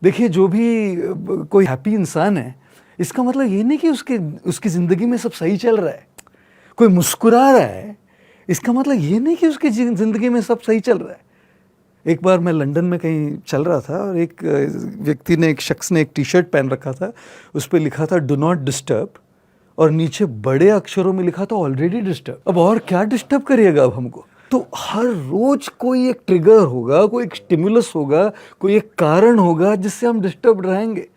देखिए जो भी कोई हैप्पी इंसान है, इसका मतलब ये नहीं कि उसकी ज़िंदगी में सब सही चल रहा है। कोई मुस्कुरा रहा है, इसका मतलब ये नहीं कि उसकी ज़िंदगी में सब सही चल रहा है। एक बार मैं लंदन में कहीं चल रहा था और एक शख्स ने एक टी शर्ट पहन रखा था, उस पर लिखा था डू नॉट डिस्टर्ब, और नीचे बड़े अक्षरों में लिखा था ऑलरेडी डिस्टर्ब। अब और क्या डिस्टर्ब करिएगा अब हमको। तो हर रोज कोई एक ट्रिगर होगा, कोई एक स्टिमुलस होगा, कोई एक कारण होगा जिससे हम डिस्टर्ब रहेंगे।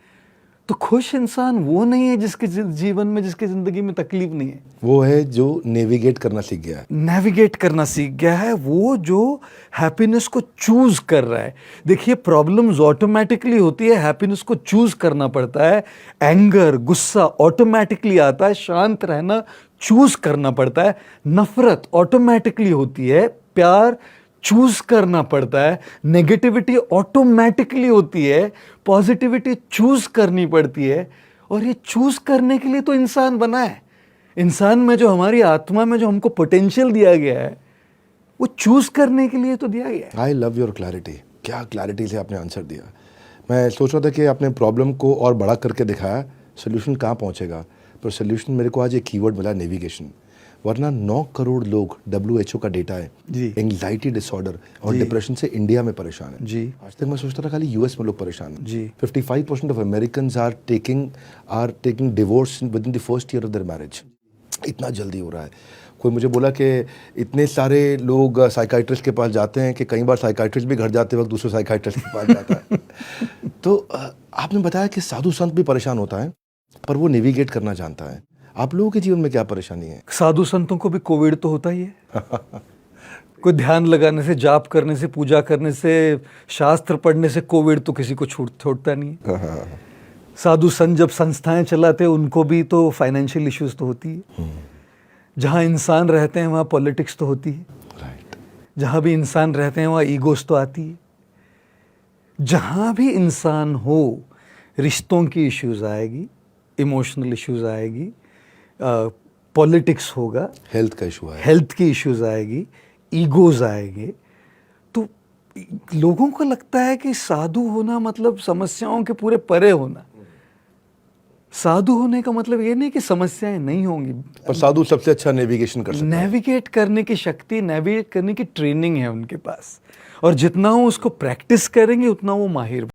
तो खुश इंसान वो नहीं है जिसके जीवन में, जिसकी जिंदगी में तकलीफ नहीं है। वो है जो नेविगेट करना सीख गया है। नेविगेट करना सीख गया है, वो जो हैप्पीनेस को चूज कर रहा है। देखिए प्रॉब्लम्स ऑटोमेटिकली होती है, हैप्पीनेस को चूज करना पड़ता है। एंगर, गुस्सा ऑटोमेटिकली आता है, शांत रहना चूज करना पड़ता है। नफरत ऑटोमेटिकली होती है, प्यार चूज करना पड़ता है। नेगेटिविटी ऑटोमेटिकली होती है, पॉजिटिविटी चूज करनी पड़ती है। और ये चूज करने के लिए तो इंसान बना है। इंसान में जो हमारी आत्मा में जो हमको पोटेंशियल दिया गया है, वो चूज करने के लिए तो दिया गया है। I love your clarity. क्या क्लैरिटी से आपने आंसर दिया। मैं सोच रहा था कि आपने प्रॉब्लम को और बड़ा करके दिखाया, सोल्यूशन कहाँ पहुँचेगा, पर सोल्यूशन मेरे को आज एक कीवर्ड मिला, नेविगेशन। वरना 9 करोड़ लोग, WHO का डेटा है, एंग्जाइटी डिसऑर्डर और डिप्रेशन से इंडिया में परेशान है। जी। आज तक मैं सोचता था खाली यूएस में लोग परेशान हैं। जी। 55% of Americans are taking divorce within the first year of their marriage. इतना जल्दी हो रहा है। कोई मुझे बोला कि इतने सारे लोग साइकाइट्रिस्ट के पास जाते हैं कि कई बार साइकाइट्रिस्ट भी घर जाते वक्त दूसरे साइकाइट्रिस्ट के पास जाता है। तो आपने बताया कि साधु संत भी परेशान होता है, पर वो नेविगेट करना जानता है। आप लोगों के जीवन में क्या परेशानी है? साधु संतों को भी कोविड तो होता ही है। कोई ध्यान लगाने से, जाप करने से, पूजा करने से, शास्त्र पढ़ने से कोविड तो किसी को छोड़ता नहीं है। साधु संत जब संस्थाएं चलाते हैं, उनको भी तो फाइनेंशियल इश्यूज तो होती है। जहाँ इंसान रहते हैं वहाँ पॉलिटिक्स तो होती है। राइट। जहाँ भी इंसान रहते हैं वहाँ ईगोस तो आती है। जहाँ भी इंसान हो, रिश्तों की इश्यूज आएगी, इमोशनल इश्यूज आएगी, पॉलिटिक्स होगा, हेल्थ का इशू है, हेल्थ की इश्यूज आएगी, ईगोज आएंगे। तो लोगों को लगता है कि साधु होना मतलब समस्याओं के पूरे परे होना। साधु होने का मतलब ये नहीं कि समस्याएं नहीं होंगी, पर साधु सबसे अच्छा नेविगेशन कर सकता है। नेविगेट करने की शक्ति, नेविगेट करने की ट्रेनिंग है उनके पास, और जितना वो उसको प्रैक्टिस करेंगे उतना वो माहिर